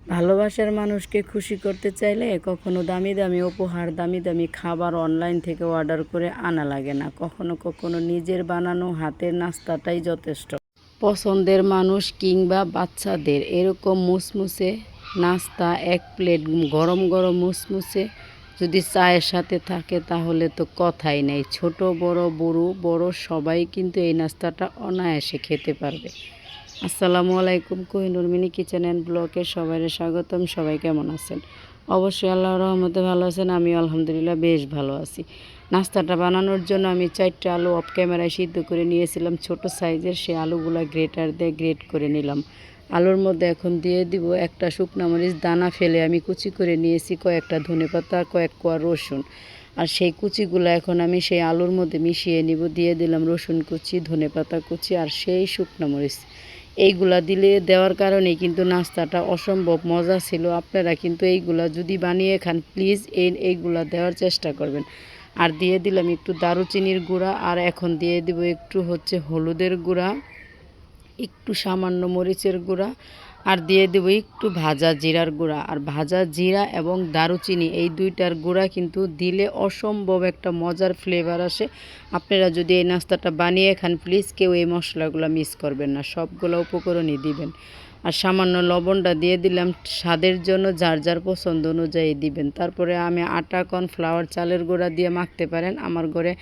ভালোবাসার মানুষকে খুশি করতে চাইলে কখনো দামি দামি উপহার, দামি দামি খাবার অনলাইন থেকে অর্ডার করে আনা লাগে না। কখনো কখনো নিজের বানানো হাতের নাস্তাটাই যথেষ্ট। পছন্দের মানুষ কিংবা বাচ্চাদের এরকম মুসমুসে নাস্তা এক প্লেট গরম গরম মুসমুসে যদি চায়ের সাথে থাকে তাহলে তো কথাই নেই। ছোট বড় বুড়ো বড় সবাই কিন্তু এই নাস্তাটা অনায়াসে খেতে পারবে। আসসালামু আলাইকুম, কোহিনুর মিনি কিচেন অ্যান্ড ব্লগে সবাই স্বাগতম। সবাই কেমন আছেন? অবশ্যই আল্লাহর রহমতে ভালো আছেন। আমি আলহামদুলিল্লাহ বেশ ভালো আছি। নাস্তাটা বানানোর জন্য আমি 4টা আলু অফ ক্যামেরায় সিদ্ধ করে নিয়েছিলাম ছোট সাইজের। সেই আলুগুলা গ্রেটার দিয়ে গ্রেট করে নিলাম। আলুর মধ্যে এখন দিয়ে দিব একটা শুকনো মরিচ দানা ফেলে আমি কুচি করে নিয়েছি, কয়েকটা ধনেপাতা, কয়েক কোয়া রসুন। আর সেই কুচিগুলো এখন আমি সেই আলুর মধ্যে মিশিয়ে নিব। দিয়ে দিলাম রসুন কুচি, ধনেপাতা কুচি আর সেই শুকনো মরিচ। এইগুলা দেওয়ার কারণেই কিন্তু নাস্তাটা অসম্ভব মজা ছিল। আপনারা কিন্তু এইগুলা যদি বানিয়ে খান প্লিজ এইগুলা দেওয়ার চেষ্টা করবেন। আর দিয়ে দিলাম একটু দারুচিনির গুঁড়া, আর এখন দিয়ে দিব একটু হলুদের গুঁড়া, একটু সামান্য মরিচের গুঁড়া, আর দিয়ে দেবো একটু ভাজা জিরার গুঁড়া। আর ভাজা জিরা এবং দারুচিনি এই দুইটার গুঁড়া কিন্তু দিলে অসম্ভব একটা মজার ফ্লেভার আসে। আপনারা যদি এই নাস্তাটা বানিয়ে খান প্লিজ কেউ এই মশলাগুলো মিস করবেন না, সবগুলো উপকরণই দিবেন। আর সামান্য লবণটা দিয়ে দিলাম স্বাদের জন্য, যার যার পছন্দ অনুযায়ী দিবেন। তারপরে আমি আটা, কর্নফ্লাওয়ার, চালের গুঁড়া দিয়ে মাখতে পারেন। আমার ঘরে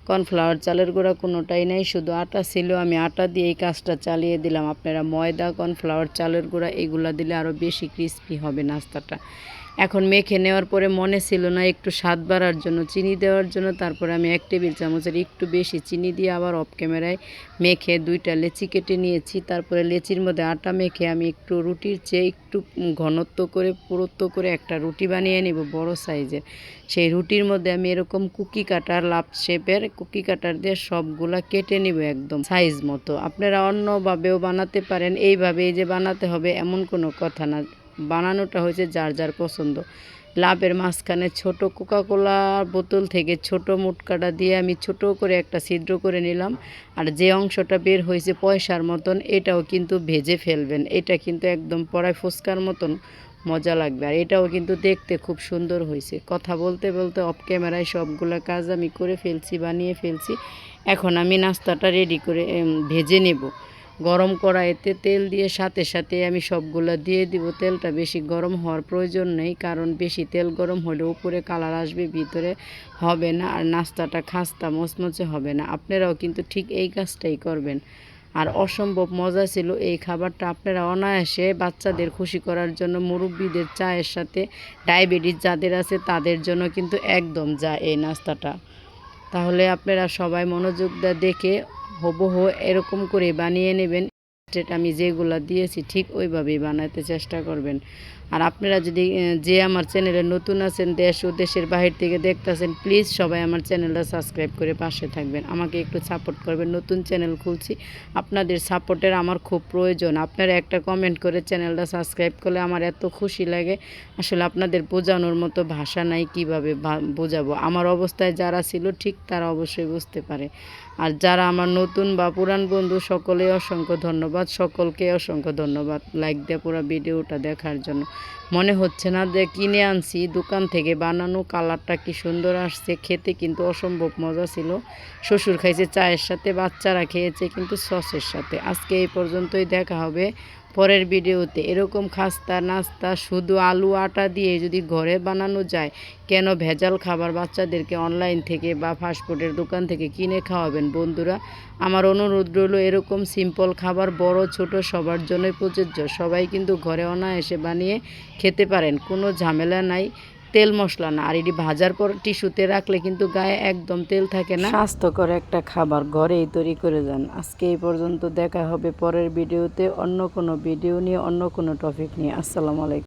কর্নফ্লাওয়ার, চালের গুঁড়া কোনোটাই নেই, শুধু আটা ছিল। আমি আটা দিয়ে এই কাজটা চালিয়ে দিলাম। আপনারা ময়দা, কর্নফ্লাওয়ার, চালের গুঁড়া এগুলো দিলে আরও বেশি ক্রিস্পি হবে নাস্তাটা। এখন মেখে নেওয়ার পরে মনে ছিল না একটু স্বাদ বাড়ার জন্য চিনি দেওয়ার জন্য, তারপরে আমি 1 টেবিল চামচের একটু বেশি চিনি দিয়ে আবার অফ ক্যামেরায় মেখে 2টা লেচি কেটে নিয়েছি। তারপরে লেচির মধ্যে আটা মেখে আমি একটু রুটির চেয়ে একটু ঘনত্ব করে পুরুত্ব করে একটা রুটি বানিয়ে নেব বড় সাইজের। সেই রুটির মধ্যে আমি এরকম কুকি কাটার, লাভ শেপের কুকি কাটার দিয়ে সবগুলা কেটে নিব একদম সাইজ মতো। আপনারা অন্যভাবেও বানাতে পারেন, এইভাবেই যে বানাতে হবে এমন কোনো কথা না। বানানোটা হয়েছে যার যার পছন্দ। লাভের মাঝখানে ছোট কোকাকোলা বোতল থেকে ছোট মুটকাটা দিয়ে আমি ছোট করে একটা ছিদ্র করে নিলাম। আর যে অংশটা বের হয়েছে পয়সার মতন, এটাও কিন্তু ভেজে ফেলবেন। এটা কিন্তু একদম পড়ায় ফুচকার মতন মজা লাগবে। আর এটাও কিন্তু দেখতে খুব সুন্দর হয়েছে। কথা বলতে বলতে অফ ক্যামেরায় সবগুলো কাজ আমি করে ফেলছি, বানিয়ে ফেলছি। এখন আমি নাস্তাটা রেডি করে ভেজে নেব। গরম কড়াইতে তেল দিয়ে সাথে সাথে আমি সবগুলো দিয়ে দিব। তেলটা বেশি গরম হওয়ার প্রয়োজন নেই, কারণ বেশি তেল গরম হলে উপরে কালার আসবে, ভিতরে হবে না, আর নাস্তাটা খাস্তা মচমচে হবে না। আপনারাও কিন্তু ঠিক এই কাজটাই করবেন। আর অসম্ভব মজা ছিল এই খাবারটা। আপনারা অনায়াসে বাচ্চাদের খুশি করার জন্য, মুরব্বিদের চায়ের সাথে, ডায়াবেটিস যাদের আছে তাদের জন্য কিন্তু একদম এই নাস্তাটা। তাহলে আপনারা সবাই মনোযোগ দিয়ে দেখে হুবহু এরকম করে বানিয়ে নেবেন। আমি যেগুলো দিয়েছি ঠিক ওইভাবেই বানাতে চেষ্টা করবেন। আর আপনারা যদি যে আমার চ্যানেলে নতুন আছেন, দেশ ও দেশের বাহির থেকে দেখতেছেন, প্লিজ সবাই আমার চ্যানেলটা সাবস্ক্রাইব করে পাশে থাকবেন, আমাকে একটু সাপোর্ট করবেন। নতুন চ্যানেল খুলছি, আপনাদের সাপোর্টের আমার খুব প্রয়োজন। আপনারা একটা কমেন্ট করে চ্যানেলটা সাবস্ক্রাইব করলে আমার এত খুশি লাগে। আসলে আপনাদের বোঝানোর মতো ভাষা নাই, কিভাবে বোঝাবো। আমার অবস্থায় যারা ছিল ঠিক তারা অবশ্যই বুঝতে পারে। আর যারা আমার নতুন বা পুরান বন্ধু সকলে অসংখ্য ধন্যবাদ, সকলকে অসংখ্য ধন্যবাদ লাইক দিয়ে পুরো ভিডিওটা দেখার জন্য। মনে হচ্ছে না যে কিনে আনছি দোকান থেকে বানানো। কালারটা কি সুন্দর আসছে, খেতে কিন্তু অসম্ভব মজা ছিল। শ্বশুর খাইছে চায়ের সাথে, বাচ্চারা খেয়েছে কিন্তু সসের সাথে। আজকে এই পর্যন্তই, দেখা হবে পরের ভিডিওতে। এরকম খাস্তা নাস্তা শুধু আলু আটা দিয়ে যদি ঘরে বানানো যায়, কেন ভেজাল খাবার বাচ্চাদেরকে অনলাইন থেকে বা ফাস্টফুডের দোকান থেকে কিনে খাওয়াবেন? বন্ধুরা, আমার অনুরোধ রইল, এরকম সিম্পল খাবার বড় ছোট সবার জন্যই প্রযোজ্য। সবাই কিন্তু ঘরে অনায়াসে বানিয়ে খেতে পারেন, কোনো ঝামেলা নাই, তেল মশলা না। আর এটি ভাজার পর টিস্যুতে রাখলে কিন্তু গায়ে একদম তেল থাকে না। স্বাস্থ্যকর একটা খাবার ঘরেই তৈরি করে যান। আজকে এই পর্যন্ত, দেখা হবে পরের ভিডিওতে অন্য কোনো ভিডিও নিয়ে, অন্য কোনো টপিক নিয়ে। আসসালামু আলাইকুম।